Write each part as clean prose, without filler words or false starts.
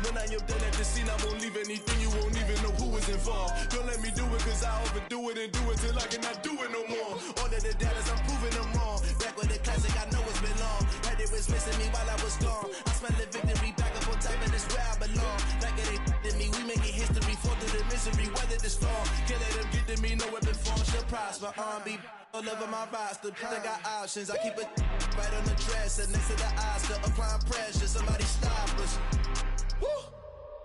When I am done at the scene, I won't leave anything. You won't even know who was involved. Don't let me do it, cause I overdo it and do it till I cannot do it no more. All of the doubters, I'm proving them wrong. Back with the classic, I know it's been long. Heard it was missing me while I was gone. I smell the victory back up on top, and it's where I belong. Like it ain't to me, we making history. Fall through the misery, weather the storm. Can't let them get to me, no weapon form shall prosper. Be all over my roster. I got options, I keep it right on the dresser. Next to the Oscar, applying pressure. Somebody stop us. Woo!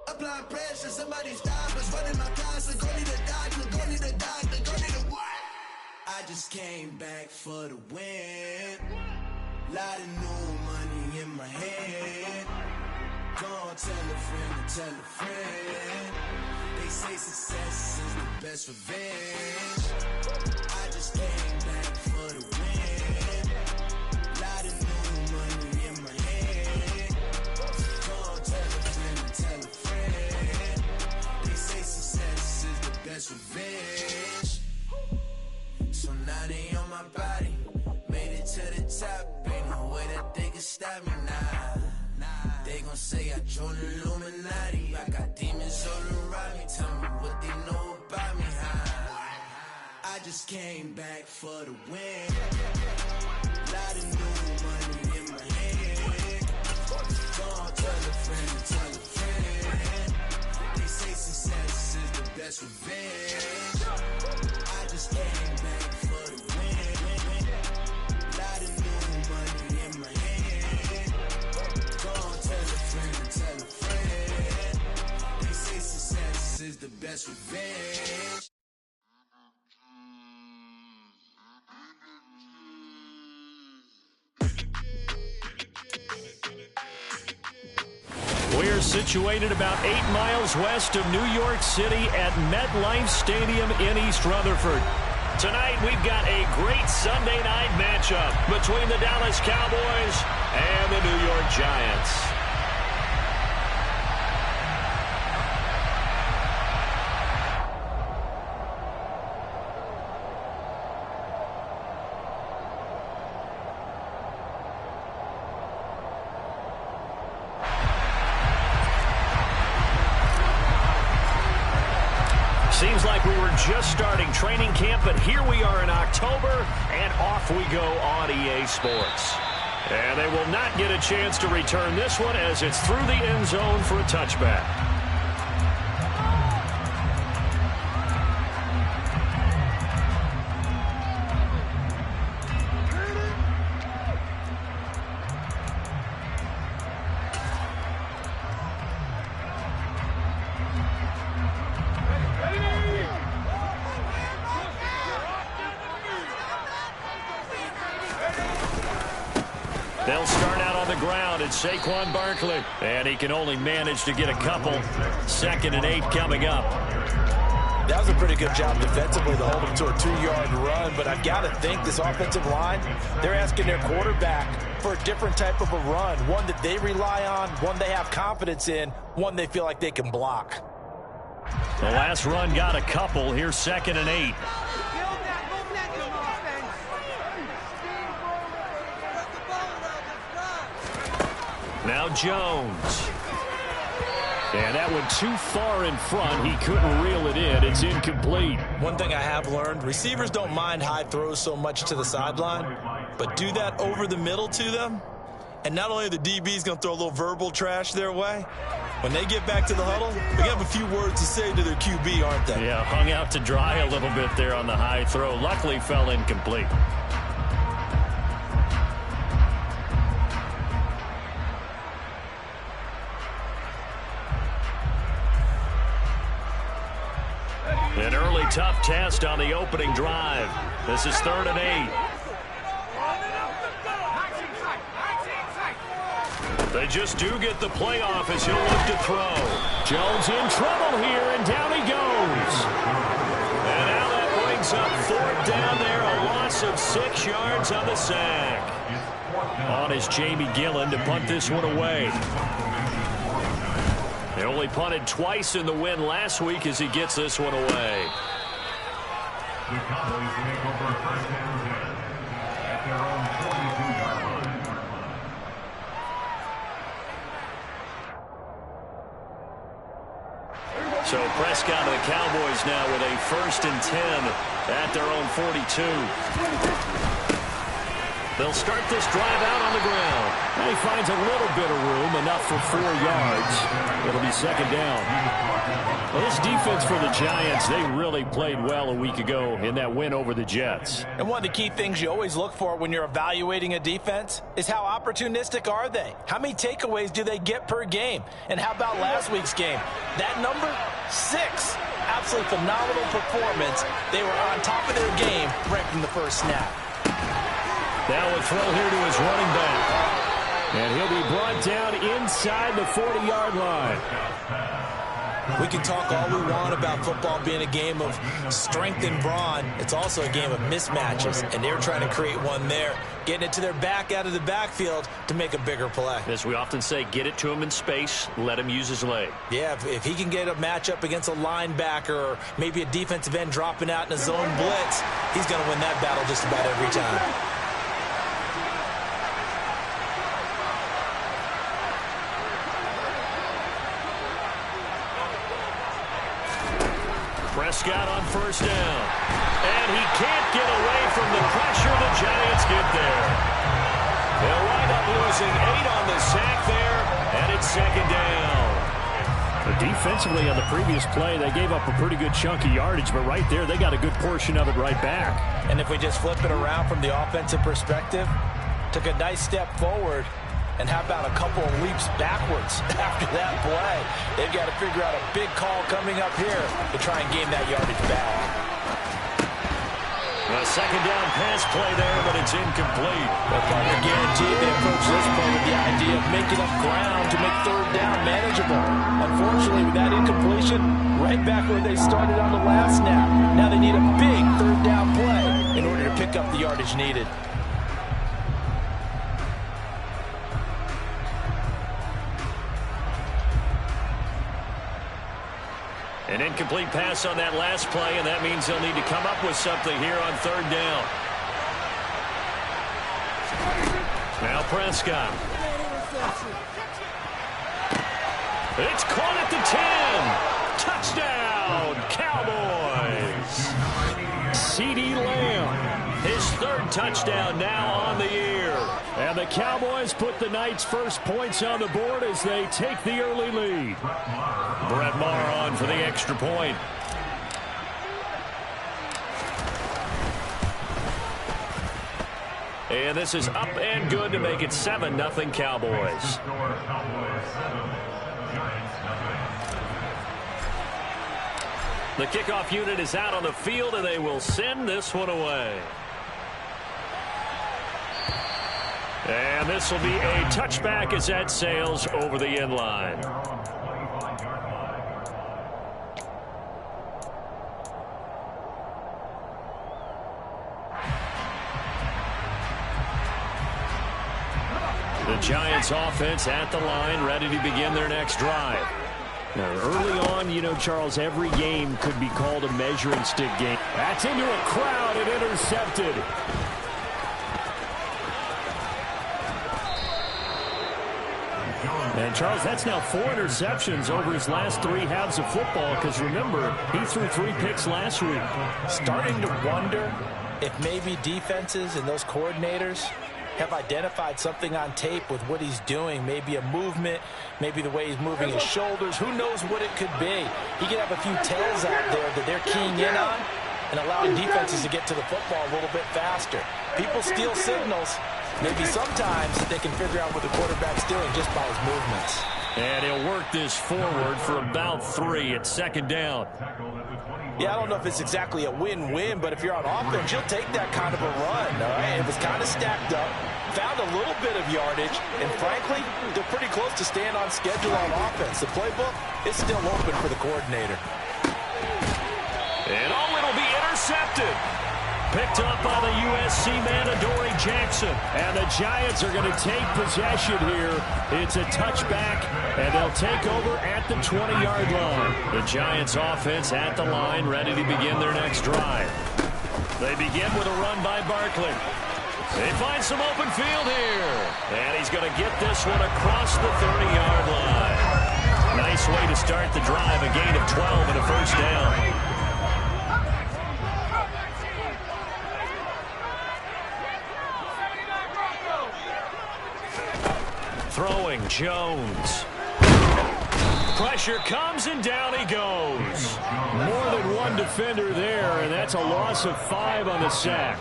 Applying pressure, somebody stop us. Running my concert, go need a doctor, go need a doctor, go need a what? I just came back for the win. Lot of new money in my hand. Go on, tell a friend to tell a friend. They say success is the best revenge. I just came back for the win. Lot of new money in my hand. Go on, tell a friend to tell a friend. They say success is the best revenge. So now they on my body. Made it to the top. Ain't no way that they can stop me now. They gon' say I joined the Illuminati. I got demons all around me. Tell me what they know about me, huh? I just came back for the win. Lot of new money in my hand. Go on, tell a friend, tell a friend. They say success is the best revenge. I just came back for the win. Lot of new money in my hand. Go on, tell a friend, tell a friend. They say success is the best revenge. We're situated about 8 miles west of New York City at MetLife Stadium in East Rutherford. Tonight, we've got a great Sunday night matchup between the Dallas Cowboys and the New York Giants. Seems like we were just starting training camp, but here we are in October, and off we go on EA Sports. And they will not get a chance to return this one as it's through the end zone for a touchback. They'll start out on the ground. It's Saquon Barkley, and he can only manage to get a couple. 2nd and 8 coming up. That was a pretty good job defensively to hold him to a 2-yard run, but I've got to think this offensive line, they're asking their quarterback for a different type of a run, one that they rely on, one they have confidence in, one they feel like they can block. The last run got a couple. Here's 2nd and 8. Now Jones. And that went too far in front. He couldn't reel it in. It's incomplete. One thing I have learned, receivers don't mind high throws so much to the sideline, but do that over the middle to them, and not only are the DBs going to throw a little verbal trash their way, when they get back to the huddle, we have a few words to say to their QB, aren't they? Yeah, hung out to dry a little bit there on the high throw. Luckily fell incomplete. An early tough test on the opening drive. This is 3rd and 8. They just do get the playoff as he'll look to throw. Jones in trouble here, and down he goes. And now that brings up 4th down there, a loss of 6 yards on the sack. On is Jamie Gillen to punt this one away. They only punted twice in the win last week as he gets this one away. The Cowboys take over 1st and 10 at their own 22-yard line. So Prescott and the Cowboys now with a 1st and 10 at their own 42. They'll start this drive out on the ground. And he finds a little bit of room, enough for 4 yards. It'll be 2nd down. Well, this defense for the Giants, they really played well a week ago in that win over the Jets. And one of the key things you always look for when you're evaluating a defense is how opportunistic are they? How many takeaways do they get per game? And how about last week's game? That number, 6. Absolutely phenomenal performance. They were on top of their game right from the first snap. Now a throw here to his running back. And he'll be brought down inside the 40-yard line. We can talk all we want about football being a game of strength and brawn. It's also a game of mismatches, and they're trying to create one there, getting it to their back out of the backfield to make a bigger play. As we often say, get it to him in space, let him use his leg. Yeah, if he can get a matchup against a linebacker or maybe a defensive end dropping out in a zone blitz, he's going to win that battle just about every time. Prescott on 1st down. And he can't get away from the pressure the Giants get there. They'll wind up losing 8 on the sack there, and it's 2nd down. But defensively on the previous play, they gave up a pretty good chunk of yardage, but right there, they got a good portion of it right back. And if we just flip it around from the offensive perspective, took a nice step forward, and how about a couple of leaps backwards after that play? They've got to figure out a big call coming up here to try and gain that yardage back. A 2nd down pass play there, but it's incomplete. Well, partner, guaranteed they approach this play with the idea of making up ground to make 3rd down manageable. Unfortunately, with that incompletion, right back where they started on the last snap. Now they need a big 3rd down play in order to pick up the yardage needed. An incomplete pass on that last play, and that means they'll need to come up with something here on 3rd down. Now Prescott. It's caught at the 10. Touchdown, Cowboys. CeeDee Lamb, his 3rd touchdown now on the year. And the Cowboys put the night's first points on the board as they take the early lead. Brett Maher on for the extra point. And this is up and good to make it 7-0 Cowboys. The kickoff unit is out on the field, and they will send this one away. And this will be a touchback as that sails over the end line. The Giants offense at the line, ready to begin their next drive. Now, early on, you know, Charles, every game could be called a measuring stick game. That's into a crowd and intercepted. And, Charles, that's now 4 interceptions over his last 3 halves of football because, remember, he threw 3 picks last week. Starting to wonder if maybe defenses and those coordinators have identified something on tape with what he's doing. Maybe a movement, maybe the way he's moving his shoulders. Who knows what it could be? He could have a few tails out there that they're keying in on and allowing defenses to get to the football a little bit faster. People steal signals. Maybe sometimes they can figure out what the quarterback's doing just by his movements. And he'll work this forward for about 3 at 2nd down. Yeah, I don't know if it's exactly a win-win, but if you're on offense, you'll take that kind of a run, all right? It was kind of stacked up, found a little bit of yardage, and frankly, they're pretty close to staying on schedule on offense. The playbook is still open for the coordinator. And it'll be intercepted. Picked up by the USC man, Adoree Jackson. And the Giants are going to take possession here. It's a touchback, and they'll take over at the 20-yard line. The Giants offense at the line, ready to begin their next drive. They begin with a run by Barkley. They find some open field here. And he's going to get this one across the 30-yard line. Nice way to start the drive, a gain of 12 and a first down. Throwing, Jones. Pressure comes, and down he goes. More than one defender there, and that's a loss of 5 on the sack.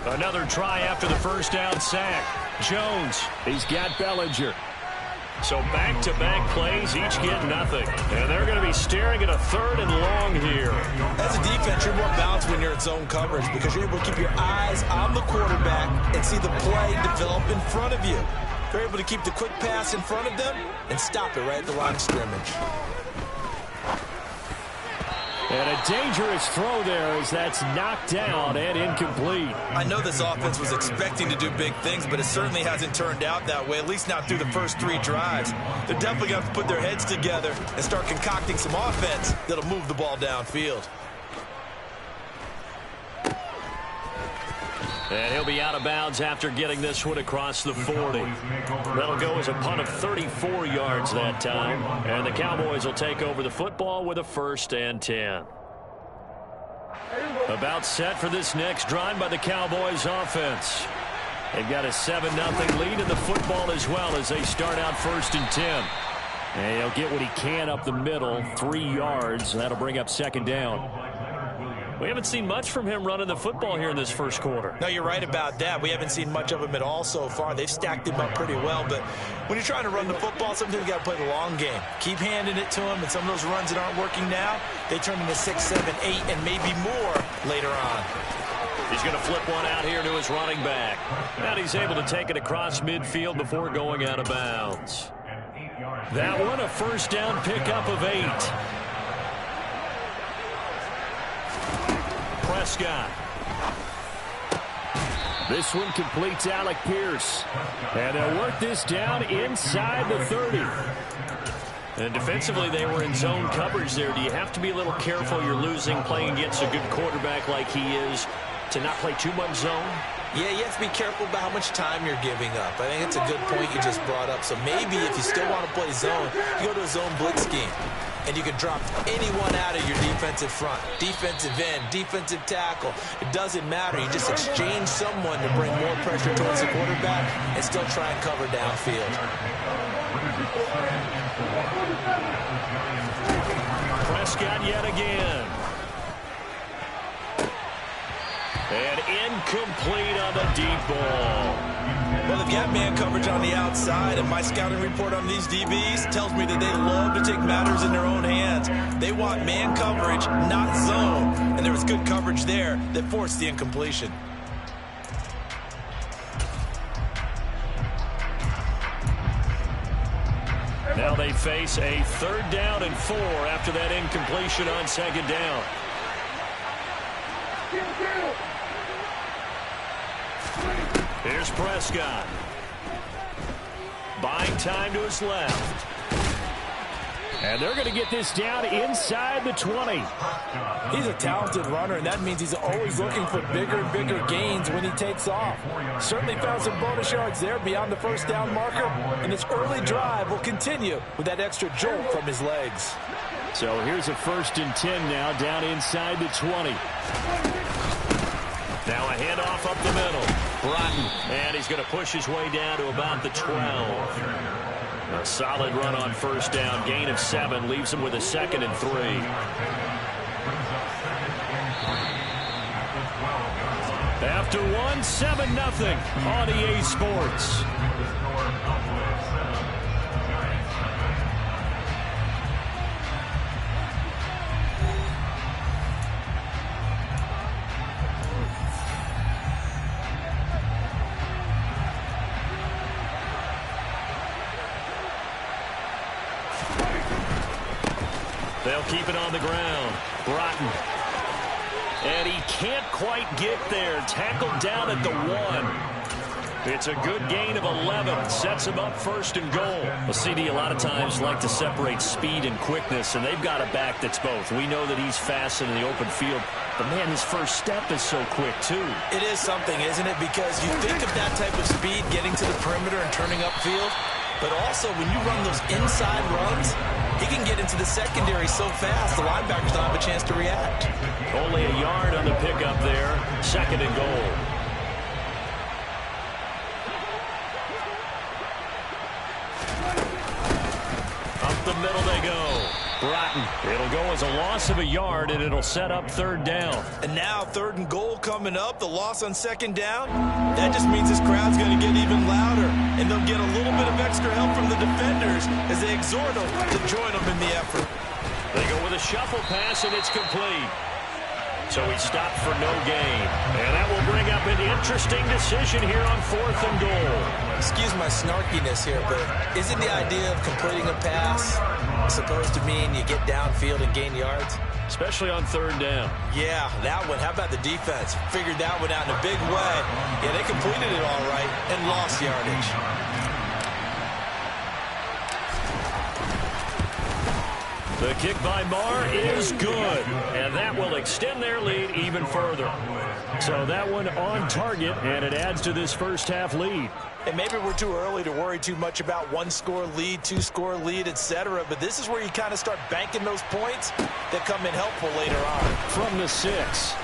Another try after the first down sack. Jones, he's got Bellinger. So back-to-back plays, each get nothing. And they're going to be staring at a 3rd and long here. As a defense, you're more balanced when you're in zone coverage because you're able to keep your eyes on the quarterback and see the play develop in front of you. You're able to keep the quick pass in front of them and stop it right at the line of scrimmage. And a dangerous throw there as that's knocked down and incomplete. I know this offense was expecting to do big things, but it certainly hasn't turned out that way, at least not through the first 3 drives. They're definitely going to have to put their heads together and start concocting some offense that'll move the ball downfield. And he'll be out of bounds after getting this one across the 40. That'll go as a punt of 34 yards that time. And the Cowboys will take over the football with a 1st and 10. About set for this next drive by the Cowboys offense. They've got a 7-0 lead in the football as well as they start out 1st and 10. And he'll get what he can up the middle, 3 yards. That'll bring up 2nd down. We haven't seen much from him running the football here in this first quarter. No, you're right about that. We haven't seen much of him at all so far. They've stacked him up pretty well, but when you're trying to run the football, sometimes you got to play the long game. Keep handing it to him, and some of those runs that aren't working now, they turn into 6, 7, 8, and maybe more later on. He's going to flip one out here to his running back. And he's able to take it across midfield before going out of bounds. That one, a 1st down pickup of 8. Prescott. This one completes Alec Pierce. And they'll work this down inside the 30. And defensively, they were in zone coverage there. Do you have to be a little careful? You're losing playing against a good quarterback like he is to not play too much zone? Yeah, you have to be careful about how much time you're giving up. I think it's a good point you just brought up. So maybe if you still want to play zone, you go to a zone blitz scheme. And you can drop anyone out of your defensive front. Defensive end, defensive tackle. It doesn't matter. You just exchange someone to bring more pressure towards the quarterback and still try and cover downfield. Prescott yet again. And incomplete on the deep ball. Well, they've got man coverage on the outside, and my scouting report on these DBs tells me that they love to take matters in their own hands. They want man coverage, not zone, and there was good coverage there that forced the incompletion. Now they face a 3rd down and 4 after that incompletion on 2nd down. Here's Prescott. Buying time to his left. And they're going to get this down inside the 20. He's a talented runner, and that means he's always looking for bigger and bigger gains when he takes off. Certainly found some bonus yards there beyond the 1st down marker, and this early drive will continue with that extra jolt from his legs. So here's a 1st and 10 now down inside the 20. Now a handoff up the middle. Broughton, and he's going to push his way down to about the 12. A solid run on 1st down. Gain of 7 leaves him with a 2nd and 3. After 7-0 on EA Sports. They'll keep it on the ground. Broughton. And he can't quite get there. Tackled down at the 1. It's a good gain of 11. Sets him up 1st and goal. Well, CD a lot of times like to separate speed and quickness, and they've got a back that's both. We know that he's fast in the open field, but, man, his first step is so quick, too. It is something, isn't it? Because you think of that type of speed getting to the perimeter and turning upfield, But also, when you run those inside runs, he can get into the secondary so fast, the linebackers don't have a chance to react. Only a yard on the pickup there. 2nd and goal. Up the middle they go. Broughton. It'll go as a loss of a yard, and it'll set up 3rd down. And now 3rd and goal coming up. The loss on 2nd down. That just means this crowd's going to get even louder. And they'll get a little bit of extra help from the defenders as they exhort them to join them in the effort. They go with a shuffle pass, and it's complete. So he stopped for no gain. And that will bring up an interesting decision here on 4th and goal. Excuse my snarkiness here, but isn't the idea of completing a pass supposed to mean you get downfield and gain yards? Especially on 3rd down. Yeah, that one. How about the defense? Figured that one out in a big way. Yeah, they completed it all right and lost yardage. The kick by Marr is good, and that will extend their lead even further. So that one on target, and it adds to this first half lead. And maybe we're too early to worry too much about 1-score lead, 2-score lead, etc. But this is where you kind of start banking those points that come in helpful later on. From the 6.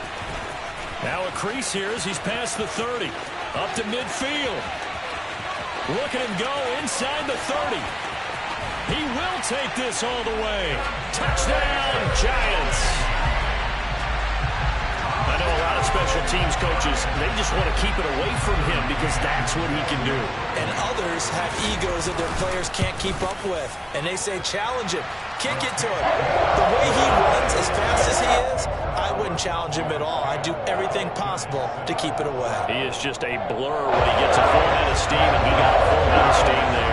Now a crease here as he's past the 30. Up to midfield. Look at him go inside the 30. He will take this all the way. Touchdown, Giants. I know a lot of special teams coaches, they just want to keep it away from him because that's what he can do. And others have egos that their players can't keep up with. And they say, challenge him. Kick it to him. The way he runs as fast as he is, I wouldn't challenge him at all. I'd do everything possible to keep it away. He is just a blur when he gets a full head of steam, and he got a full head of steam there.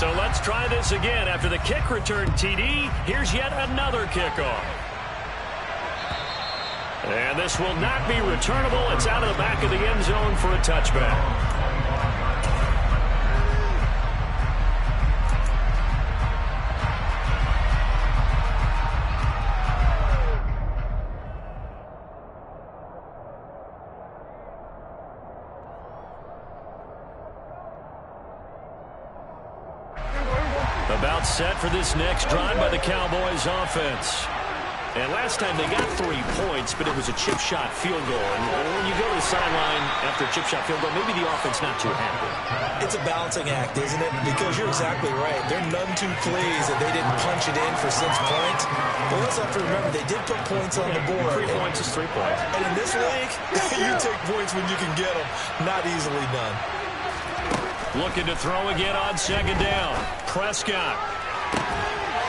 So let's try this again. After the kick return TD, here's yet another kickoff. And this will not be returnable. It's out of the back of the end zone for a touchback. About set for this next drive by the Cowboys offense. And last time they got 3 points, but it was a chip shot field goal. And when you go to the sideline after a chip shot field goal, maybe the offense not too happy. It's a balancing act, isn't it? Because you're exactly right. They're none too pleased that they didn't punch it in for 6 points. But let's have to remember, they did put points on the board. 3 points is 3 points. And in this league, you take points when you can get them. Not easily done. Looking to throw again on 2nd down. Prescott.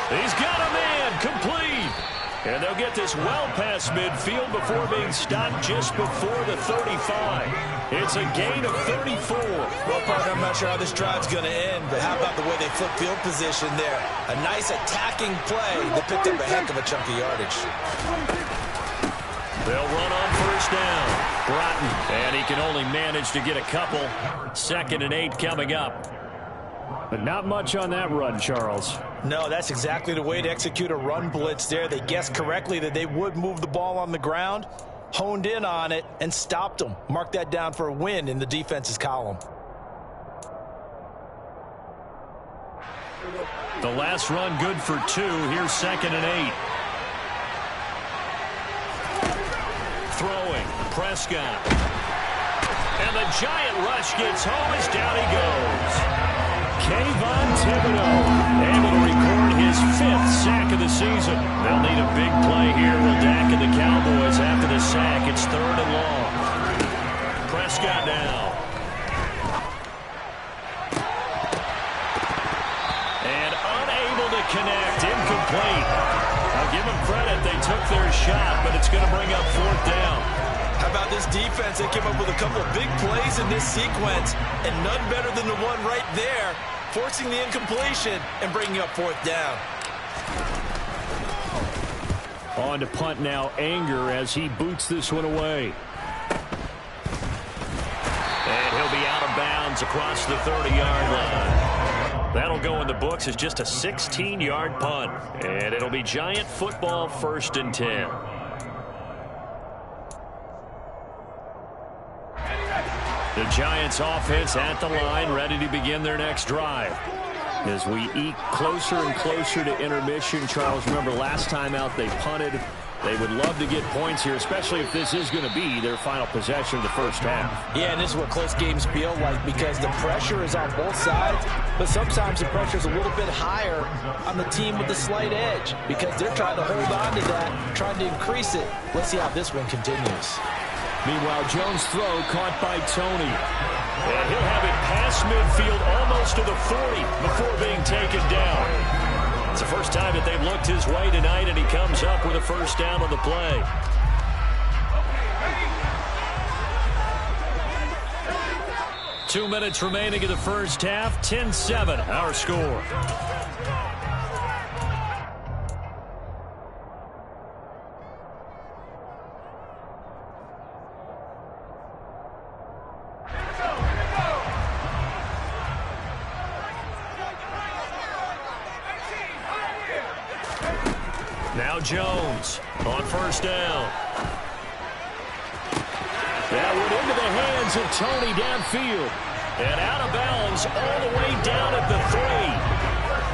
He's got a man complete. And they'll get this well past midfield before being stopped just before the 35. It's a gain of 34. Well, partner, I'm not sure how this drive's going to end, but how about the way they flip field position there? A nice attacking play that picked up a heck of a chunk of yardage. They'll run on 1st down. Broughton, and he can only manage to get a couple. 2nd and 8 coming up. But not much on that run, Charles. No, that's exactly the way to execute a run blitz there. They guessed correctly that they would move the ball on the ground, honed in on it, and stopped them. Mark that down for a win in the defense's column. The last run good for 2. Here's 2nd and 8. Throwing, Prescott. And the giant rush gets home as down he goes. Kayvon Thibodeau able to record his 5th sack of the season. They'll need a big play here. Will Dak and the Cowboys after the sack. It's 3rd and long. Prescott now. And unable to connect. Incomplete. I'll give them credit. They took their shot, but it's going to bring up 4th down. How about this defense? They came up with a couple of big plays in this sequence, and none better than the one right there, forcing the incompletion and bringing up 4th down. On to punt now, Anger, as he boots this one away. And he'll be out of bounds across the 30-yard line. That'll go in the books as just a 16-yard punt. And it'll be Giant football, 1st and 10. The Giants offense at the line, ready to begin their next drive. As we eke closer and closer to intermission, Charles, remember last time out they punted. They would love to get points here, especially if this is going to be their final possession of the first half. Yeah, and this is what close games feel like because the pressure is on both sides, but sometimes the pressure is a little bit higher on the team with the slight edge because they're trying to hold on to that, trying to increase it. Let's see how this one continues. Meanwhile, Jones' throw caught by Tony. And he'll have it past midfield almost to the 40 before being taken down. It's the first time that they've looked his way tonight, and he comes up with a first down on the play. Two minutes remaining in the first half, 10-7, our score. Now Jones on first down. That went into the hands of Tony downfield. And out of bounds all the way down at the 3.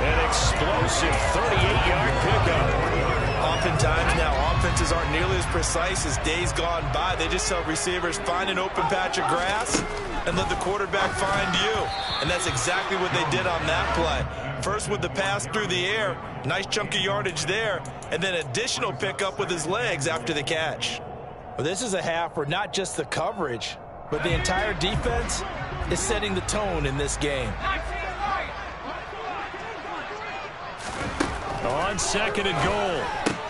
An explosive 38-yard pickup. Oftentimes now offenses aren't nearly as precise as days gone by. They just tell receivers, find an open patch of grass and let the quarterback find you. And that's exactly what they did on that play. First with the pass through the air, nice chunk of yardage there, and then additional pickup with his legs after the catch. Well, this is a half where not just the coverage, but the entire defense is setting the tone in this game. On second and goal,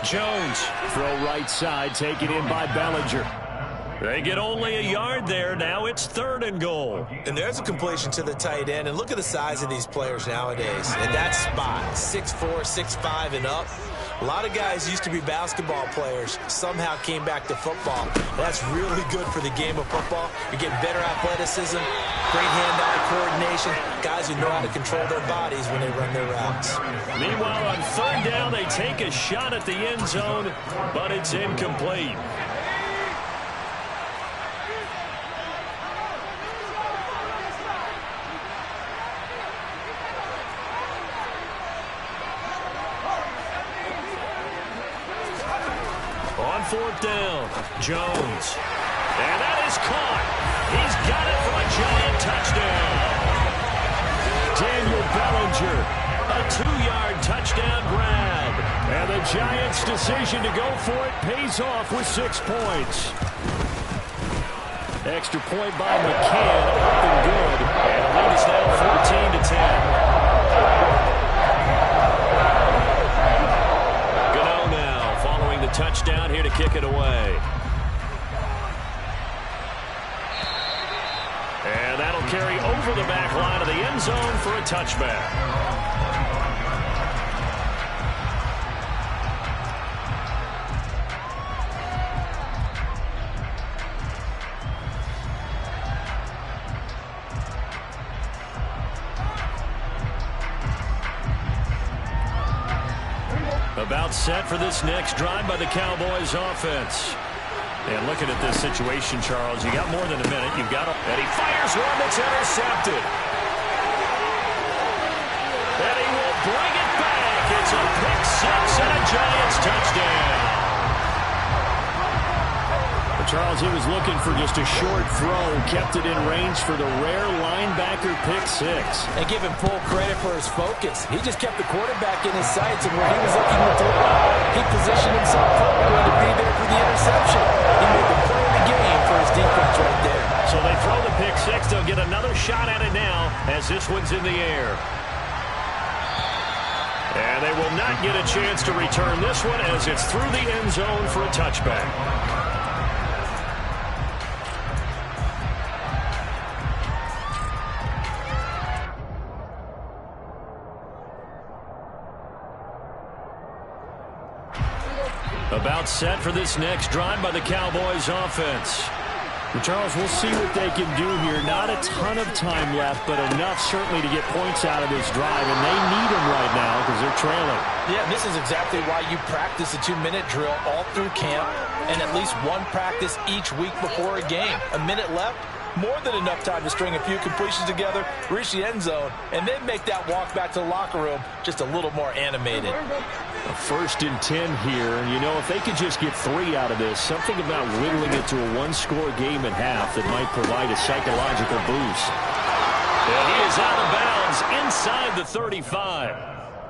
Jones, throw right side, taken in by Bellinger. They get only a yard there. Now it's third and goal. And there's a completion to the tight end. And look at the size of these players nowadays. In that spot, 6'4", 6'5", and up. A lot of guys used to be basketball players, somehow came back to football. That's really good for the game of football. You're getting better athleticism, great hand-eye coordination, guys who know how to control their bodies when they run their routes. Meanwhile, on third down, they take a shot at the end zone, but it's incomplete. Fourth down, Jones. And that is caught. He's got it for a giant touchdown. Daniel Bellinger, a 2-yard touchdown grab. And the Giants' decision to go for it pays off with 6 points. Extra point by McCann, up and good. And the lead is now 14-10. Touchdown here to kick it away. And that'll carry over the back line of the end zone for a touchback. About set for this next drive by the Cowboys offense. And looking at this situation, Charles, you got more than a minute. You've got and he fires one that's intercepted. And he will bring it back. It's a pick six and a Giants touchdown. Charles, he was looking for just a short throw, kept it in range for the rare linebacker pick six. And give him full credit for his focus. He just kept the quarterback in his sights, and where he was looking to throw, he positioned himself perfectly to be there for the interception. He made the play of the game for his defense right there. So they throw the pick six. They'll get another shot at it now as this one's in the air. And they will not get a chance to return this one as it's through the end zone for a touchback. About set for this next drive by the Cowboys offense. And Charles, we'll see what they can do here. Not a ton of time left, but enough certainly to get points out of this drive, and they need them right now because they're trailing. Yeah, this is exactly why you practice a 2-minute drill all through camp and at least one practice each week before a game. A minute left, more than enough time to string a few completions together, reach the end zone, and then make that walk back to the locker room just a little more animated. A 1st and 10 here, and you know, if they could just get 3 out of this, something about whittling it to a 1-score game at half that might provide a psychological boost. And he is out of bounds inside the 35.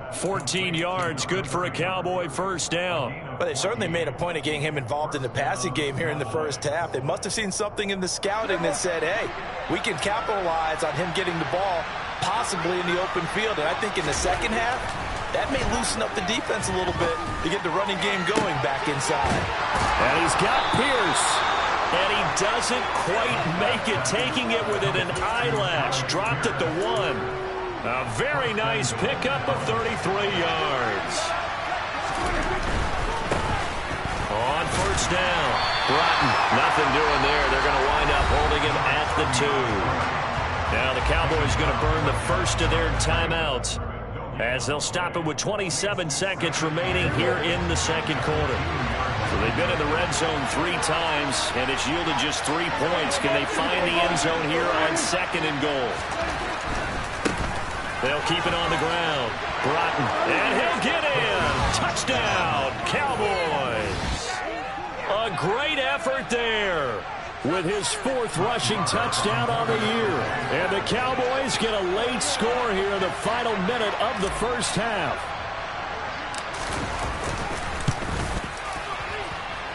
14 yards, good for a Cowboy first down. But they certainly made a point of getting him involved in the passing game here in the first half. They must have seen something in the scouting that said, hey, we can capitalize on him getting the ball possibly in the open field. And I think in the second half, that may loosen up the defense a little bit to get the running game going back inside. And he's got Pierce. And he doesn't quite make it, taking it within an eyelash. Dropped at the 1. A very nice pickup of 33 yards. On first down, Broughton, nothing doing there. They're going to wind up holding him at the 2. Now the Cowboys going to burn the first of their timeouts as they'll stop it with 27 seconds remaining here in the second quarter. So they've been in the red zone 3 times, and it's yielded just 3 points. Can they find the end zone here on 2nd and goal? They'll keep it on the ground. Broughton, and he'll get in. Touchdown, Cowboys. A great effort there with his 4th rushing touchdown on the year. And the Cowboys get a late score here in the final minute of the first half.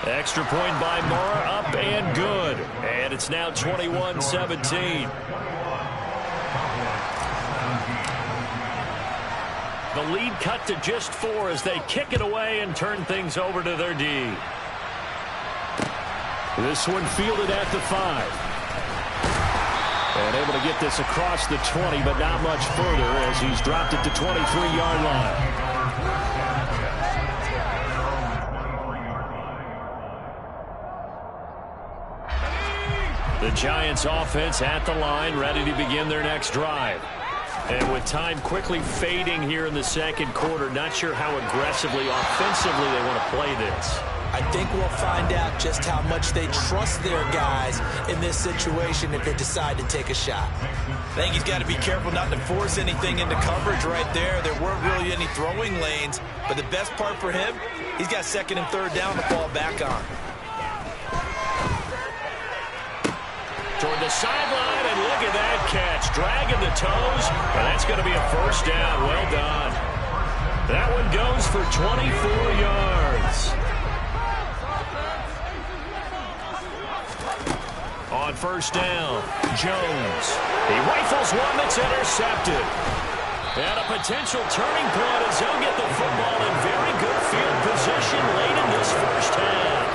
Extra point by Mara, up and good. And it's now 21-17. The lead cut to just 4 as they kick it away and turn things over to their D. This one fielded at the 5. And able to get this across the 20, but not much further as he's dropped it to 23-yard line. The Giants offense at the line, ready to begin their next drive. And with time quickly fading here in the second quarter, not sure how aggressively, offensively they want to play this. I think we'll find out just how much they trust their guys in this situation if they decide to take a shot. I think he's got to be careful not to force anything into coverage right there. There weren't really any throwing lanes, but the best part for him, he's got 2nd and 3rd down to fall back on. Toward the sideline, and look at that catch. Dragging the toes, and that's going to be a first down. Well done. That one goes for 24 yards. On first down, Jones. He rifles one that's intercepted. And a potential turning point as he'll get the football in very good field position late in this first half.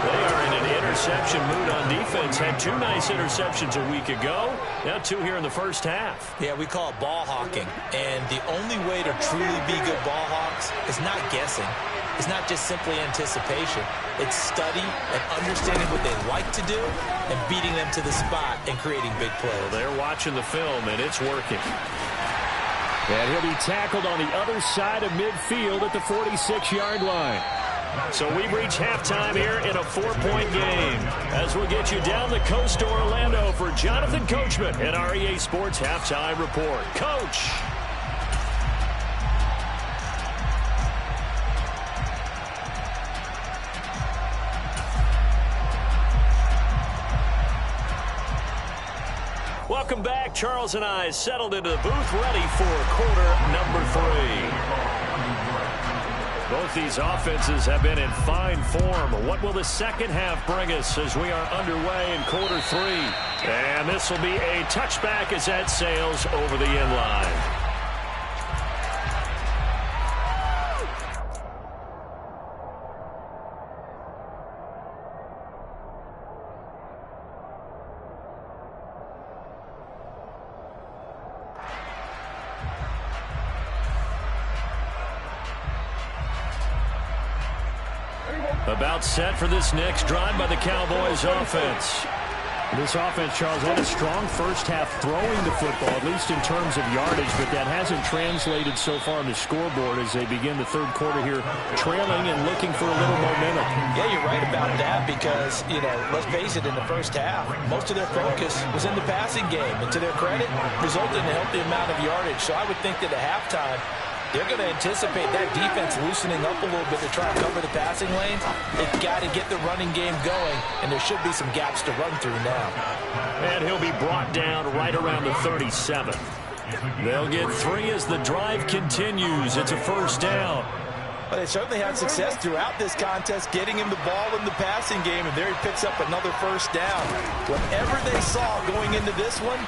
They are in an interception mood on defense. Had 2 nice interceptions a week ago. Now 2 here in the first half. Yeah, we call it ball hawking. And the only way to truly be good ball hawks is not guessing. It's not just simply anticipation. It's study and understanding what they like to do and beating them to the spot and creating big plays. Well, they're watching the film, and it's working. And he'll be tackled on the other side of midfield at the 46-yard line. So we've reached halftime here in a 4-point game. As we'll get you down the coast to Orlando for Jonathan Coachman at our EA Sports Halftime Report. Coach. Welcome back. Charles and I settled into the booth, ready for quarter number 3. Both these offenses have been in fine form. What will the second half bring us as we are underway in quarter 3? And this will be a touchback as that sails over the end line. About set for this next drive by the Cowboys offense. This offense, Charles, had a strong first half throwing the football, at least in terms of yardage, but that hasn't translated so far on the scoreboard as they begin the third quarter here, trailing and looking for a little momentum. Yeah, you're right about that because, let's face it, in the first half, most of their focus was in the passing game. And to their credit, resulted in a healthy amount of yardage. So I would think that at halftime, they're going to anticipate that defense loosening up a little bit to try and cover the passing lanes. They've got to get the running game going, and there should be some gaps to run through now. And he'll be brought down right around the 37. They'll get 3 as the drive continues. It's a first down. But they certainly had success throughout this contest, getting him the ball in the passing game, and there he picks up another first down. Whatever they saw going into this one,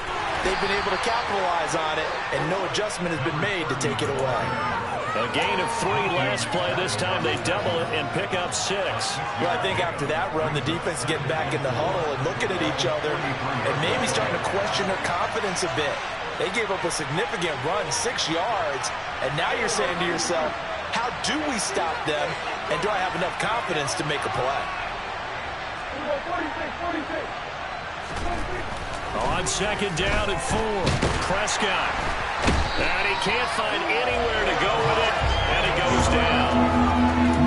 they've been able to capitalize on it, and no adjustment has been made to take it away. A gain of 3 last play. This time they double it and pick up 6. Well, I think after that run, the defense is getting back in the huddle and looking at each other and maybe starting to question their confidence a bit. They gave up a significant run, 6 yards, and now you're saying to yourself, how do we stop them, and do I have enough confidence to make a play? On second down and 4, Prescott. And he can't find anywhere to go with it, and he goes down.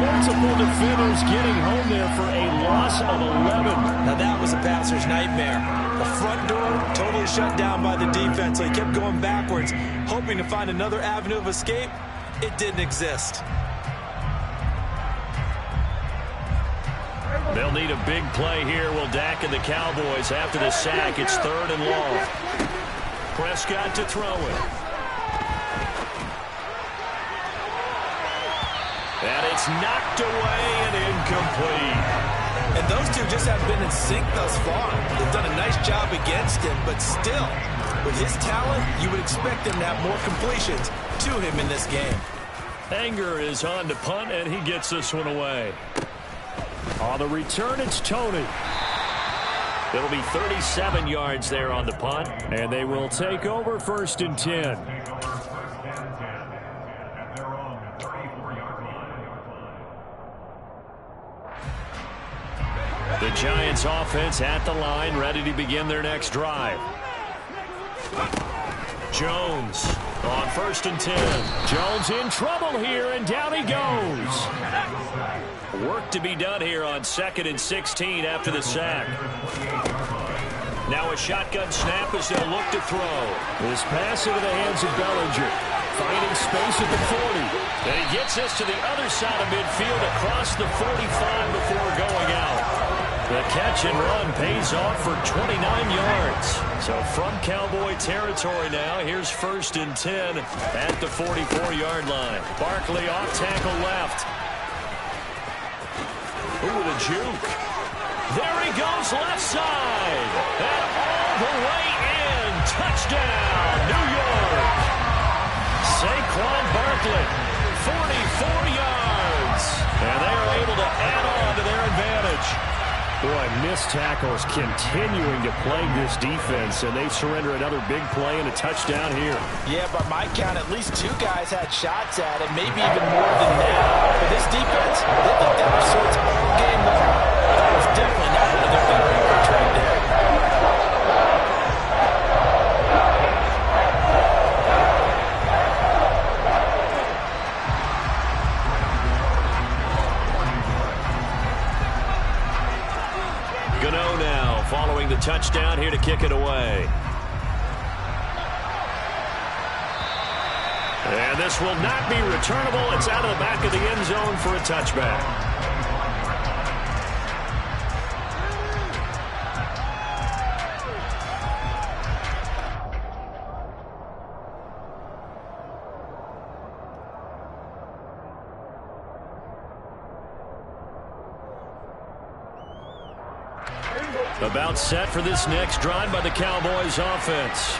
Multiple defenders getting home there for a loss of 11. Now that was a passer's nightmare. The front door totally shut down by the defense, so he kept going backwards, hoping to find another avenue of escape. It didn't exist. They'll need a big play here. Will Dak and the Cowboys after the sack. It's 3rd and long. Prescott to throw it. And it's knocked away and incomplete. And those two just have been in sync thus far. They've done a nice job against him, but still, with his talent, you would expect him to have more completions to him in this game. Anger is on to punt, and he gets this one away. On the return, it's Tony. It'll be 37 yards there on the punt, and they will take over 1st and 10. The Giants offense at the line, ready to begin their next drive. Jones on 1st and 10. Jones in trouble here, and down he goes. Work to be done here on 2nd and 16 after the sack. Now a shotgun snap as they'll look to throw. This pass into the hands of Bellinger. Finding space at the 40. And he gets this to the other side of midfield across the 45 before going out. The catch and run pays off for 29 yards. So from Cowboy territory now, here's 1st and 10 at the 44-yard line. Barkley off tackle left. Ooh, with a juke. There he goes left side. And all the way in. Touchdown, New York. Saquon Barkley, 44 yards. And they are able to add on to their advantage. Boy, missed tackles continuing to plague this defense, and they surrender another big play and a touchdown here. Yeah, by my count, at least 2 guys had shots at it, maybe even more than that. But this defense, they looked out of sorts all game long. That was definitely not one of their better efforts right there. Gano now following the touchdown here to kick it away. And this will not be returnable. It's out of the back of the end zone for a touchback. About set for this next drive by the Cowboys offense.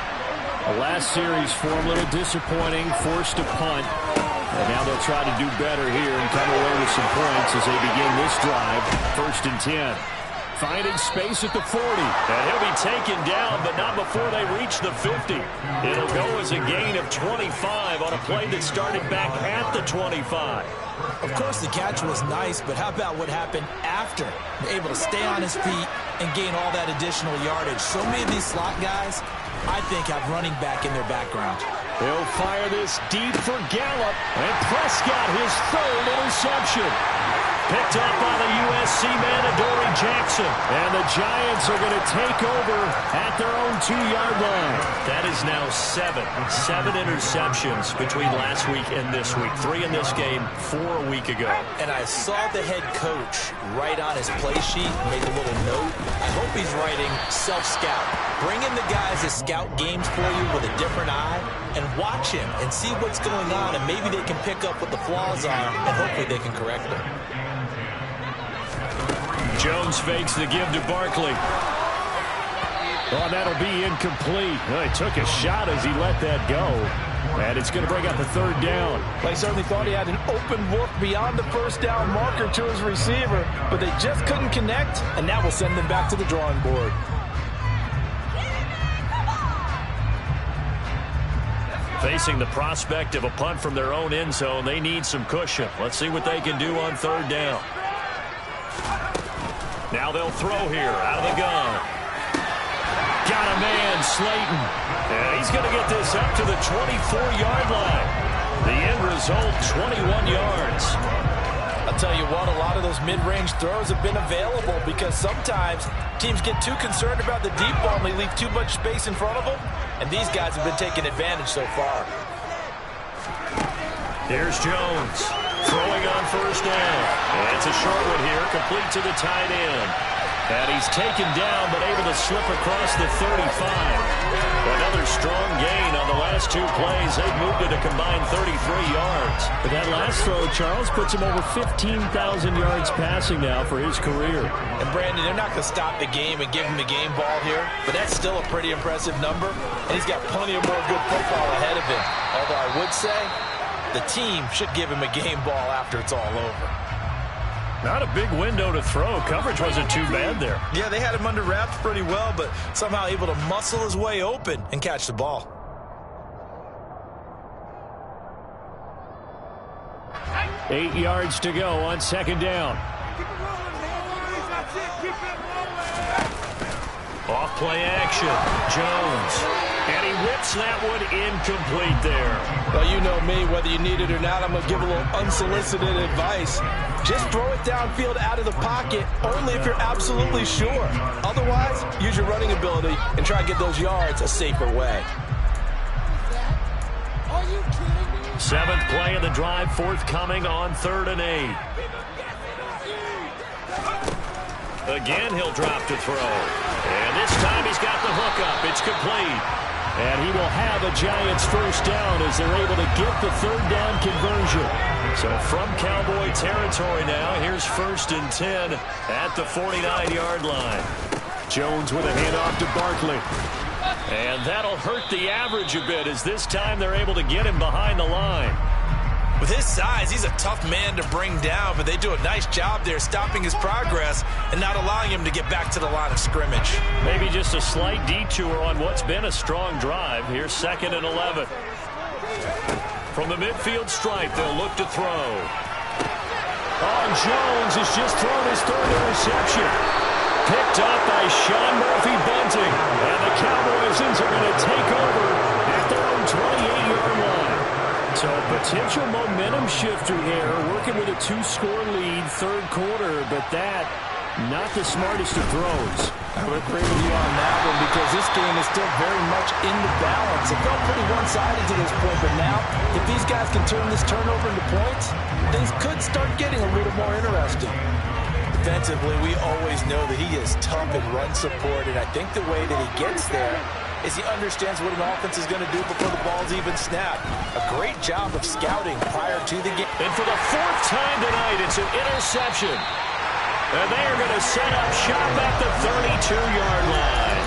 The last series for a little disappointing, forced to punt. And now they'll try to do better here and come away with some points as they begin this drive. 1st and 10. Finding space at the 40. And he'll be taken down, but not before they reach the 50. It'll go as a gain of 25 on a play that started back at the 25. Of course, the catch was nice, but how about what happened after? Able to stay on his feet, and gain all that additional yardage. So many of these slot guys, I think, have running back in their background. He'll fire this deep for Gallup, and Prescott his third interception. Picked up by the USC man, Adoree Jackson. And the Giants are going to take over at their own 2-yard line. That is now 7 interceptions between last week and this week. 3 in this game, 4 a week ago. And I saw the head coach write on his play sheet, make a little note. I hope he's writing self-scout. Bring in the guys that scout games for you with a different eye and watch him and see what's going on, and maybe they can pick up what the flaws are, and hopefully they can correct them. Jones fakes the give to Barkley. Oh, that'll be incomplete. Well, he took a shot as he let that go. And it's going to bring up the 3rd down. They certainly thought he had an open look beyond the first down marker to his receiver, but they just couldn't connect, and that will send them back to the drawing board. Facing the prospect of a punt from their own end zone, they need some cushion. Let's see what they can do on 3rd down. Now they'll throw here out of the gun. Got a man, Slayton. And he's going to get this up to the 24-yard line. The end result, 21 yards. I'll tell you what, a lot of those mid-range throws have been available because sometimes teams get too concerned about the deep ball and they leave too much space in front of them. And these guys have been taking advantage so far. Here's Jones. Throwing on 1st down. And it's a short one here, complete to the tight end. And he's taken down, but able to slip across the 35. Another strong gain on the last 2 plays. They've moved it a combined 33 yards. But that last throw, Charles, puts him over 15,000 yards passing now for his career. And Brandon, they're not going to stop the game and give him the game ball here, but that's still a pretty impressive number, and he's got plenty of more good football ahead of him. Although I would say the team should give him a game ball after it's all over. Not a big window to throw. Coverage wasn't too bad there. Yeah, they had him under wraps pretty well, but somehow able to muscle his way open and catch the ball. Eight yards to go on 2nd down. Off play action. Jones. And he whips that one incomplete there. Well, you know me, whether you need it or not, I'm going to give a little unsolicited advice. Just throw it downfield out of the pocket, only if you're absolutely sure. Otherwise, use your running ability and try to get those yards a safer way. 7th play of the drive, forthcoming on 3rd and 8. Again, he'll drop to throw. And this time he's got the hook up. It's complete. And he will have a Giants 1st down as they're able to get the 3rd down conversion. So from Cowboy territory now, here's 1st and 10 at the 49-yard line. Jones with a handoff to Barkley. And that'll hurt the average a bit as this time they're able to get him behind the line. With his size, he's a tough man to bring down, but they do a nice job there stopping his progress and not allowing him to get back to the line of scrimmage. Maybe just a slight detour on what's been a strong drive. Here's 2nd and 11. From the midfield stripe, they'll look to throw. Oh, Jones has just thrown his 3rd interception. Picked up by Sean Murphy-Bunting. And the Cowboys are going to take over at their own 28-yard line. So potential momentum shifter here, working with a 2-score lead, 3rd quarter, but that, not the smartest of throws. I would agree with you on that one because this game is still very much in the balance. It felt pretty one-sided to this point, but now, if these guys can turn this turnover into points, things could start getting a little more interesting. Defensively, we always know that he is tough in run support, and I think the way that he gets there is he understands what an offense is going to do before the ball's even snapped. A great job of scouting prior to the game. And for the 4th time tonight, it's an interception. And they are going to set up shop at the 32-yard line.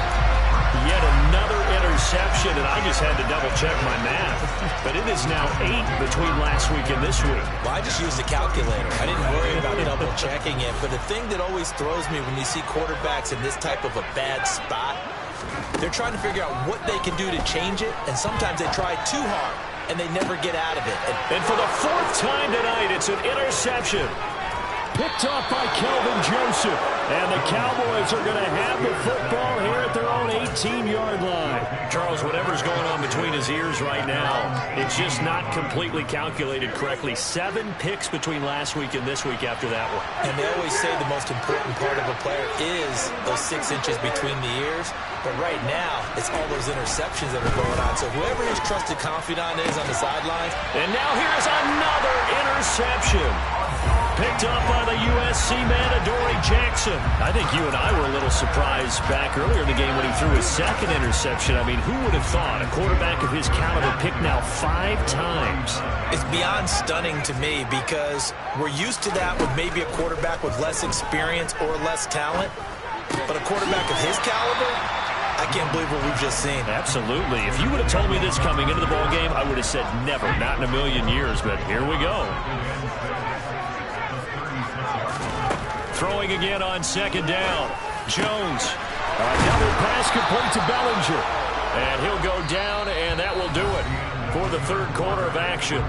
Yet another interception, and I just had to double-check my math. But it is now 8 between last week and this week. Well, I just used a calculator. I didn't worry about double-checking it. But the thing that always throws me when you see quarterbacks in this type of a bad spot, they're trying to figure out what they can do to change it, and sometimes they try too hard, and they never get out of it. And for the 4th time tonight, it's an interception. Picked off by Kelvin Joseph. And the Cowboys are going to have the football here at their own 18-yard line. Charles, whatever's going on between his ears right now, it's just not completely calculated correctly. 7 picks between last week and this week after that one. And they always say the most important part of a player is those 6 inches between the ears. But right now, it's all those interceptions that are going on. So whoever his trusted confidant is on the sidelines. And now here's another interception. Picked up by the USC man, Adoree Jackson. I think you and I were a little surprised back earlier in the game when he threw his second interception. I mean, who would have thought a quarterback of his caliber picked now 5 times? It's beyond stunning to me because we're used to that with maybe a quarterback with less experience or less talent. But a quarterback of his caliber, I can't believe what we've just seen. Absolutely. If you would have told me this coming into the ballgame, I would have said never, not in a million years. But here we go. Throwing again on second down. Jones. Another pass complete to Bellinger. And he'll go down, and that will do it for the third quarter of action.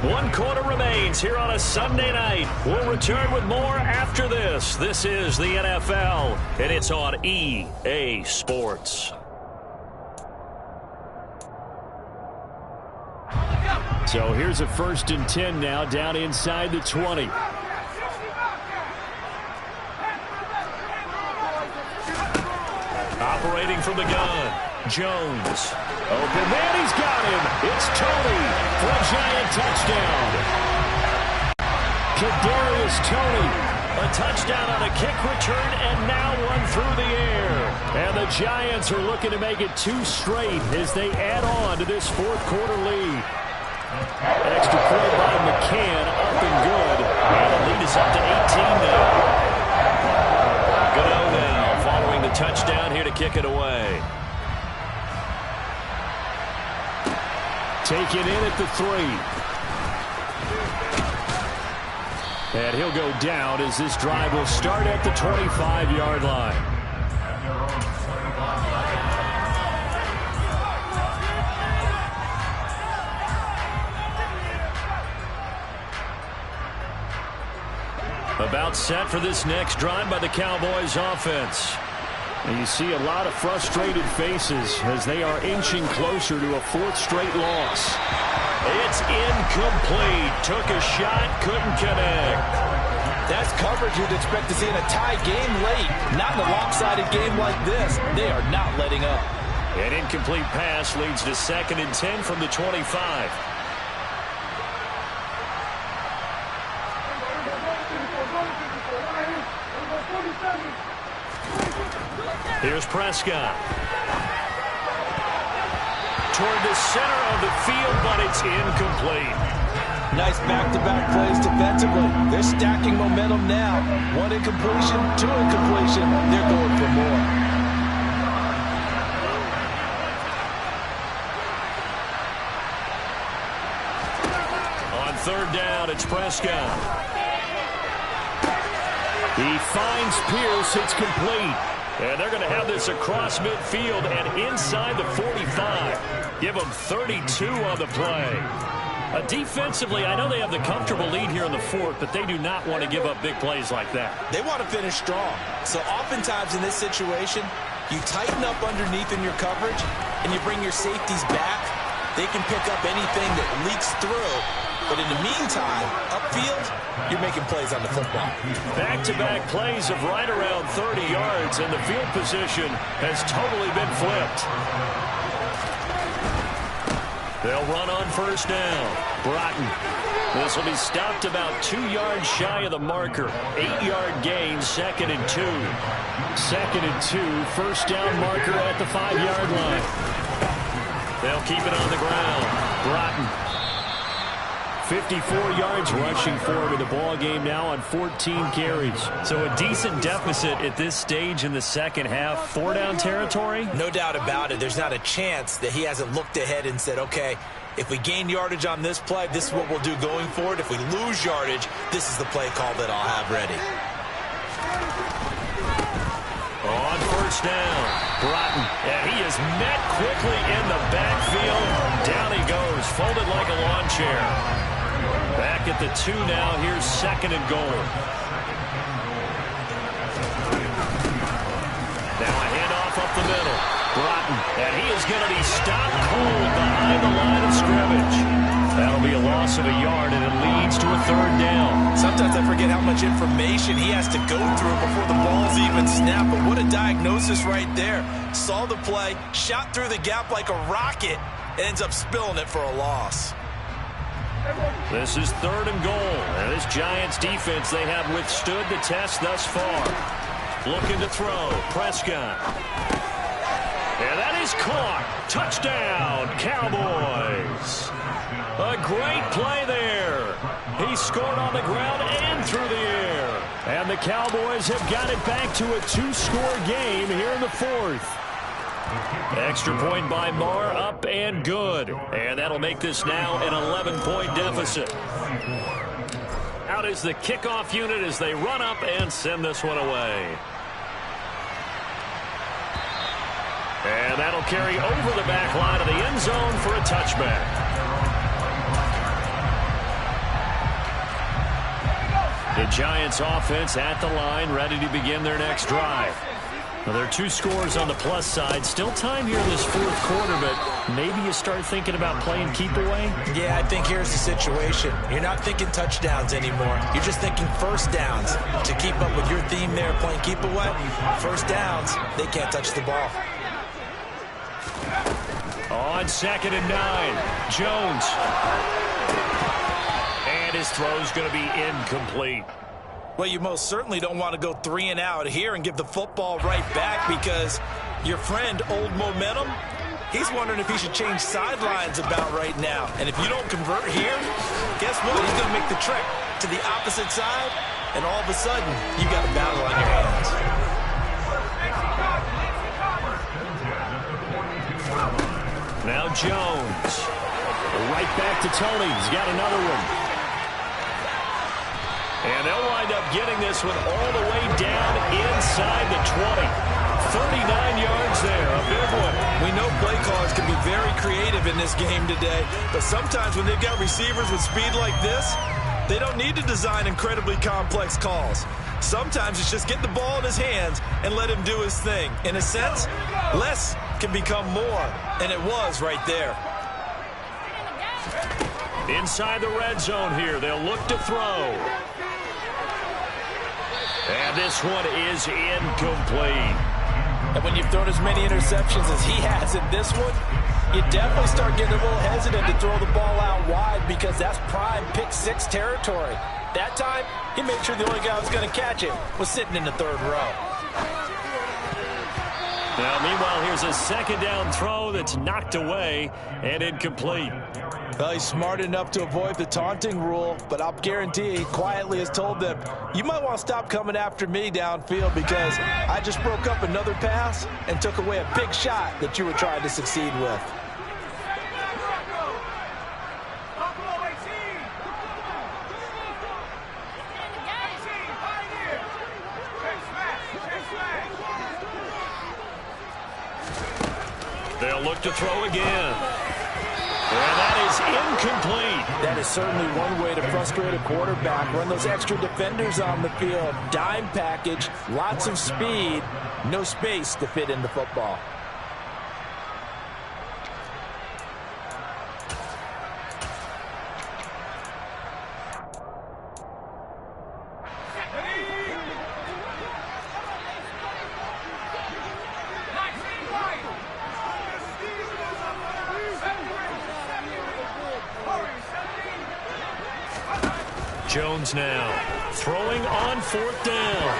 1 quarter remains here on a Sunday night. We'll return with more after this. This is the NFL, and it's on EA Sports. So here's a 1st and 10 now down inside the 20. Operating from the gun, Jones. Open man, he's got him. It's Toney for a giant touchdown. Kadarius Toney, a touchdown on a kick return, and now one through the air. And the Giants are looking to make it 2 straight as they add on to this 4th quarter lead. Extra point by McCann, up and good. And the lead is up to 18 now. Goodell now following the touchdown here to kick it away. Taken in at the 3. And he'll go down as this drive will start at the 25-yard line. About set for this next drive by the Cowboys offense. And you see a lot of frustrated faces as they are inching closer to a 4th straight loss. It's incomplete. Took a shot, couldn't connect. That's coverage you'd expect to see in a tie game late. Not in a lopsided game like this. They are not letting up. An incomplete pass leads to 2nd and 10 from the 25. Here's Prescott. Toward the center of the field, but it's incomplete. Nice back-to-back plays defensively. They're stacking momentum now. 1 incompletion, 2 incompletion. They're going for more. On 3rd down, it's Prescott. He finds Pierce. It's complete. And they're going to have this across midfield and inside the 45. Give them 32 on the play. Defensively, I know they have the comfortable lead here in the 4th, but they do not want to give up big plays like that. They want to finish strong. So oftentimes in this situation, you tighten up underneath in your coverage, and you bring your safeties back. They can pick up anything that leaks through. But in the meantime, upfield, you're making plays on the football. Back-to-back plays of right around 30 yards, and the field position has totally been flipped. They'll run on 1st down. Broughton. This will be stopped about 2 yards shy of the marker. 8-yard gain, 2nd and 2. 2nd and 2, 1st down marker at the 5-yard line. They'll keep it on the ground. Broughton. 54 yards rushing for him in the ball game now on 14 carries. So a decent deficit at this stage in the second half. 4-down territory? No doubt about it. There's not a chance that he hasn't looked ahead and said, okay, if we gain yardage on this play, this is what we'll do going forward. If we lose yardage, this is the play call that I'll have ready. On 1st down, Broughton. And he is met quickly in the backfield. Down he goes, folded like a lawn chair. Back at the 2 now. Here's 2nd and goal. middle. Broughton, and he is going to be stopped cold behind the line of scrimmage. That'll be a loss of a yard, and it leads to a third down. Sometimes I forget how much information he has to go through before the ball's even snapped. But what a diagnosis right there. Saw the play, shot through the gap like a rocket, and ends up spilling it for a loss. This is 3rd and goal. And this Giants defense, they have withstood the test thus far. Looking to throw. Prescott. And that is caught. Touchdown, Cowboys. A great play there. He scored on the ground and through the air. And the Cowboys have got it back to a 2-score game here in the 4th. Extra point by Marr, up and good. And that'll make this now an 11-point deficit. Out is the kickoff unit as they run up and send this one away. And that'll carry over the back line of the end zone for a touchback. The Giants offense at the line, ready to begin their next drive. Well, there are 2 scores on the plus side. Still time here in this 4th quarter, but maybe you start thinking about playing keep away? Yeah, I think here's the situation. You're not thinking touchdowns anymore. You're just thinking first downs. To keep up with your theme there, playing keep away, first downs, they can't touch the ball. On 2nd and 9, Jones. And his throw's going to be incomplete. Well, you most certainly don't want to go 3 and out here and give the football right back, because your friend, Old Momentum, he's wondering if he should change sidelines about right now. And if you don't convert here, guess what? He's going to make the trek to the opposite side, and all of a sudden, you got a battle on your hands. Now Jones. Right back to Tony. He's got another one. And they'll wind up getting this one all the way down inside the 20. 39 yards there, a big one. We know play callers can be very creative in this game today, but sometimes when they've got receivers with speed like this, they don't need to design incredibly complex calls. Sometimes it's just get the ball in his hands and let him do his thing. In a sense, less can become more, and it was right there. Inside the red zone here, they'll look to throw. And this one is incomplete. And when you've thrown as many interceptions as he has in this one, you definitely start getting a little hesitant to throw the ball out wide, because that's prime pick 6 territory. That time, he made sure the only guy who was going to catch it was sitting in the 3rd row. Now, meanwhile, here's a 2nd down throw that's knocked away and incomplete. Well, he's smart enough to avoid the taunting rule, but I'll guarantee he quietly has told them, you might want to stop coming after me downfield, because I just broke up another pass and took away a big shot that you were trying to succeed with. They'll look to throw again. And that is incomplete. That is certainly one way to frustrate a quarterback. Run those extra defenders on the field. Dime package, lots of speed, no space to fit in the football. Jones now throwing on 4th down.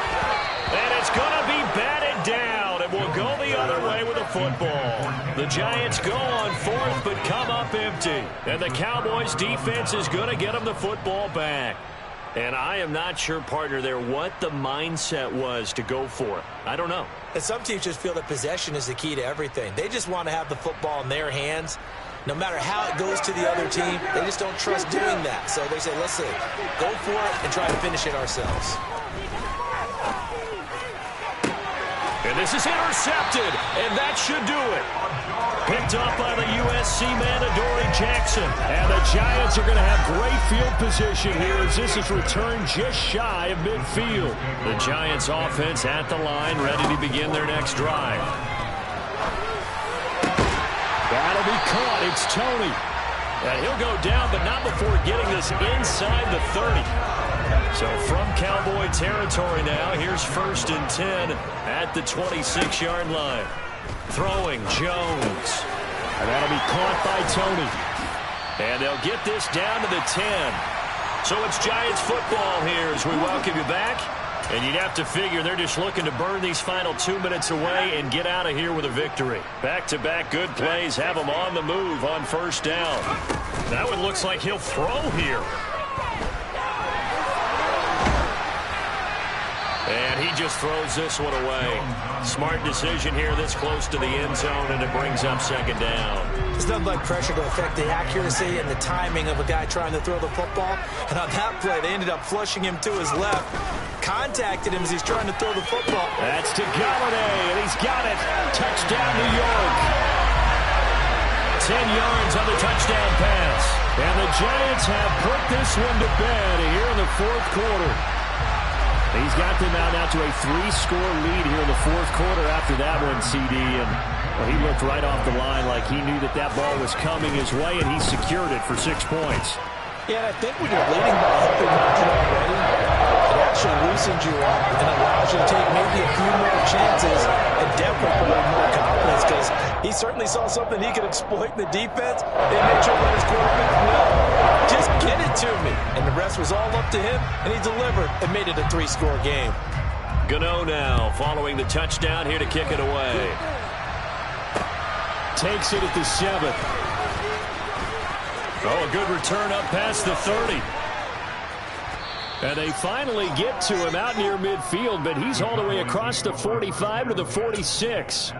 And it's going to be batted down. It will go the other way with the football. The Giants go on 4th but come up empty. And the Cowboys defense is going to get them the football back. And I am not sure, partner, there what the mindset was to go for it. I don't know. And some teams just feel that possession is the key to everything. They just want to have the football in their hands. No matter how it goes to the other team, they just don't trust doing that. So they say, listen, go for it and try to finish it ourselves. And this is intercepted, and that should do it. Picked up by the USC man, Adoree Jackson. And the Giants are going to have great field position here as this is returned just shy of midfield. The Giants offense at the line, ready to begin their next drive. caught. It's Tony. And he'll go down, but not before getting this inside the 30. So from Cowboy territory now, here's 1st and 10 at the 26-yard line. Throwing Jones. And that'll be caught by Tony. And they'll get this down to the 10. So it's Giants football here as we welcome you back. And you'd have to figure they're just looking to burn these final 2 minutes away and get out of here with a victory. Back-to-back good plays have them on the move on 1st down. That one looks like he'll throw here. And he just throws this one away. Smart decision here this close to the end zone, and it brings up 2nd down. There's nothing like pressure to affect the accuracy and the timing of a guy trying to throw the football. And on that play, they ended up flushing him to his left. Contacted him as he's trying to throw the football. That's to Galladay, and he's got it. Touchdown, New York. 10 yards on the touchdown pass. And the Giants have put this one to bed here in the 4th quarter. He's got them out now to a 3-score lead here in the 4th quarter after that one, CD. And well, he looked right off the line like he knew that that ball was coming his way, and he secured it for 6 points. Yeah, and I think when you're leading by a big margin already, it actually loosens you up and allows you to take maybe a few more chances and definitely put more confidence, because he certainly saw something he could exploit in the defense. They made sure to let his quarterback know, just get it to me. And the rest was all up to him, and he delivered and made it a 3-score game. Gano now following the touchdown here to kick it away. Takes it at the 7. Oh, a good return up past the 30. And they finally get to him out near midfield, but he's all the way across the 45 to the 46.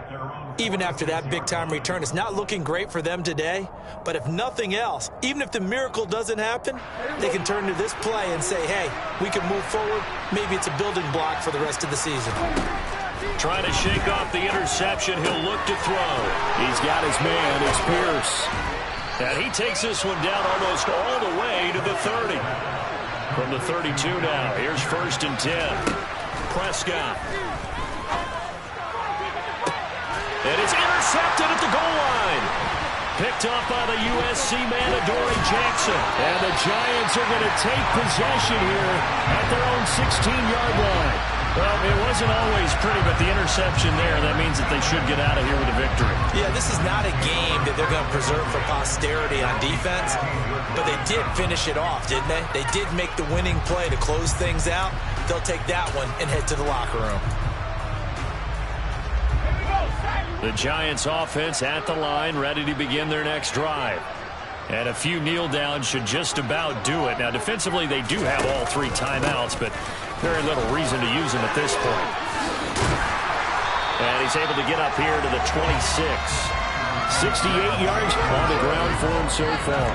Even after that big-time return, it's not looking great for them today. But if nothing else, even if the miracle doesn't happen, they can turn to this play and say, hey, we can move forward. Maybe it's a building block for the rest of the season. Trying to shake off the interception. He'll look to throw. He's got his man. It's Pierce. And he takes this one down almost all the way to the 30. From the 32 now, here's 1st and 10. Prescott. And it's intercepted at the goal line. Picked off by the USC man, Adoree Jackson. And the Giants are going to take possession here at their own 16-yard line. Well, it wasn't always pretty, but the interception there, that means that they should get out of here with a victory. Yeah, this is not a game that they're going to preserve for posterity on defense, but they did finish it off, didn't they? They did make the winning play to close things out. They'll take that one and head to the locker room. The Giants offense at the line, ready to begin their next drive. And a few kneel downs should just about do it. Now, defensively, they do have all 3 timeouts, but very little reason to use them at this point. And he's able to get up here to the 26. 68 yards on the ground for him so far.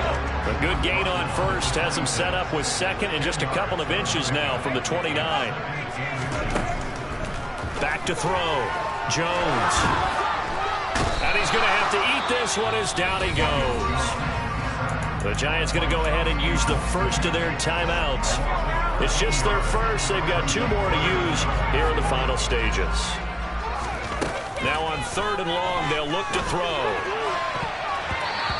A good gain on 1st, has him set up with 2nd and just a couple of inches now from the 29. Back to throw. Jones. And he's going to have to eat this one as down he goes. The Giants going to go ahead and use the first of their timeouts. It's just their first. They've got 2 more to use here in the final stages. Now on 3rd and long, they'll look to throw.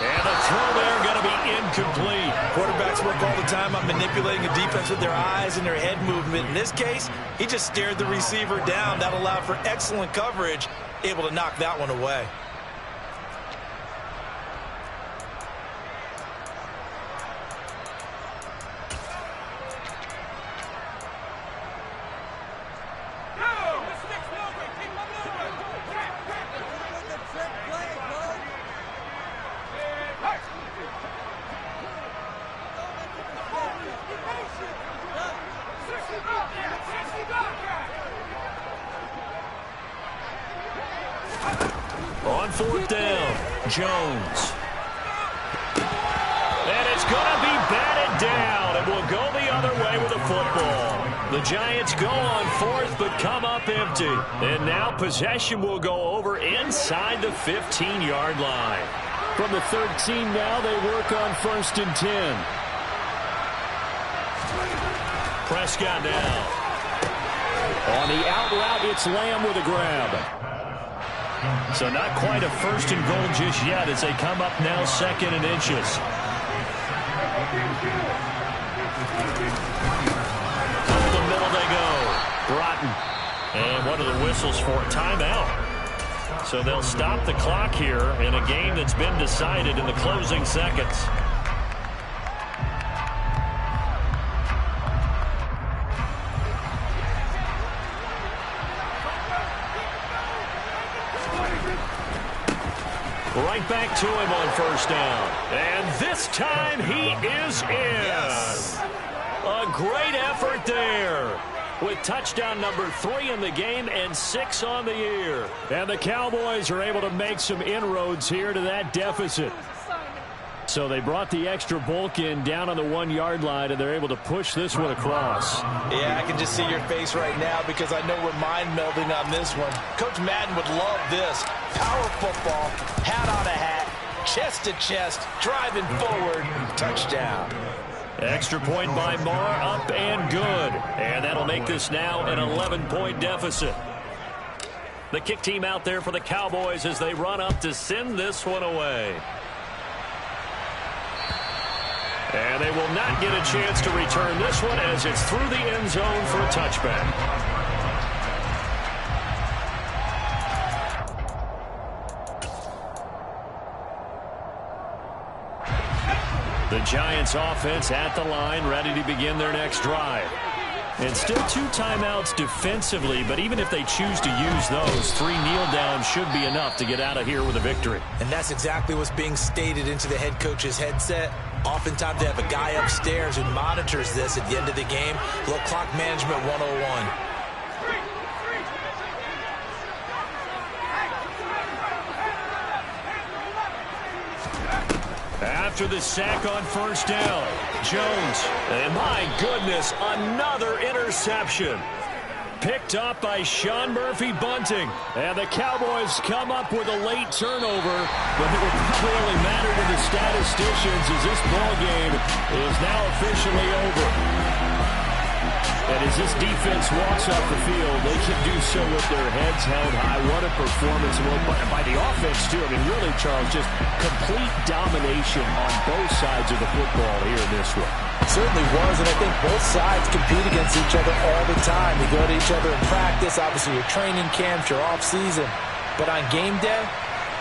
And the throw there going to be incomplete. Quarterbacks work all the time on manipulating a defense with their eyes and their head movement. In this case, he just stared the receiver down. That allowed for excellent coverage, able to knock that one away. On 4th down, Jones. And it's going to be batted down. It will go the other way with the football. The Giants go on 4th, but come up empty. And now possession will go over inside the 15-yard line. From the 13 now, they work on 1st and 10. Prescott now. On the out route, it's Lamb with a grab. So not quite a first and goal just yet as they come up now 2nd and inches. Up the middle they go. Broughton. And one of the whistles for a timeout. So they'll stop the clock here in a game that's been decided in the closing seconds. Right back to him on first down. And this time he is in. Yes. A great effort there. With touchdown number 3 in the game and 6 on the year. And the Cowboys are able to make some inroads here to that deficit. So they brought the extra bulk in down on the 1-yard line, and they're able to push this one across. Yeah, I can just see your face right now because I know we're mind-melding on this one. Coach Madden would love this. Power football, hat on a hat, chest to chest, driving forward, touchdown. Extra point by Marr, up and good. And that'll make this now an 11-point deficit. The kick team out there for the Cowboys as they run up to send this one away. And they will not get a chance to return this one as it's through the end zone for a touchback. The Giants offense at the line, ready to begin their next drive. And still 2 timeouts defensively, but even if they choose to use those, 3 kneel downs should be enough to get out of here with a victory. And that's exactly what's being stated into the head coach's headset. Oftentimes they have a guy upstairs who monitors this at the end of the game. Little clock management 101. After the sack on first down, Jones, and my goodness, another interception. Picked up by Sean Murphy-Bunting. And the Cowboys come up with a late turnover, but it will probably only matter to the statisticians as this ball game is now officially over. And as this defense walks off the field, they can do so with their heads held high. What a performance by the offense, too. I mean, really, Charles, just complete domination on both sides of the football here in this one. It certainly was, and I think both sides compete against each other all the time. You go to each other in practice, obviously your training camps, your off-season. But on game day,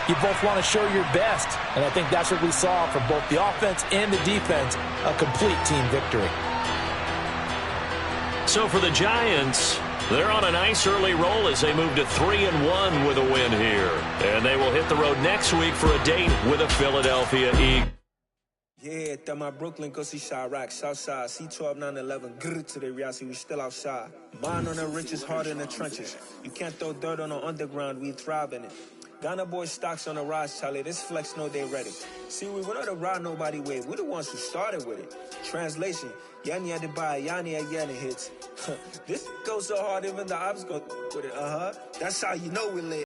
you both want to show your best. And I think that's what we saw from both the offense and the defense, a complete team victory. So for the Giants, they're on a nice early roll as they move to 3-1 with a win here. And they will hit the road next week for a date with the Philadelphia Eagles. Yeah, that my Brooklyn go see Chirac, Southside, C12, 911, grrr to the reality, we still outside. Mine on the richest, heart in the trenches. You can't throw dirt on the underground, we thrive in it. Ghana boys stocks on the rise, Charlie, this flex know they ready. See, we went on the ride nobody wave, we're the ones who started with it. Translation, Yanni had to buy, Yanni again it hits. This goes so hard, even the ops go with it, That's how you know we live.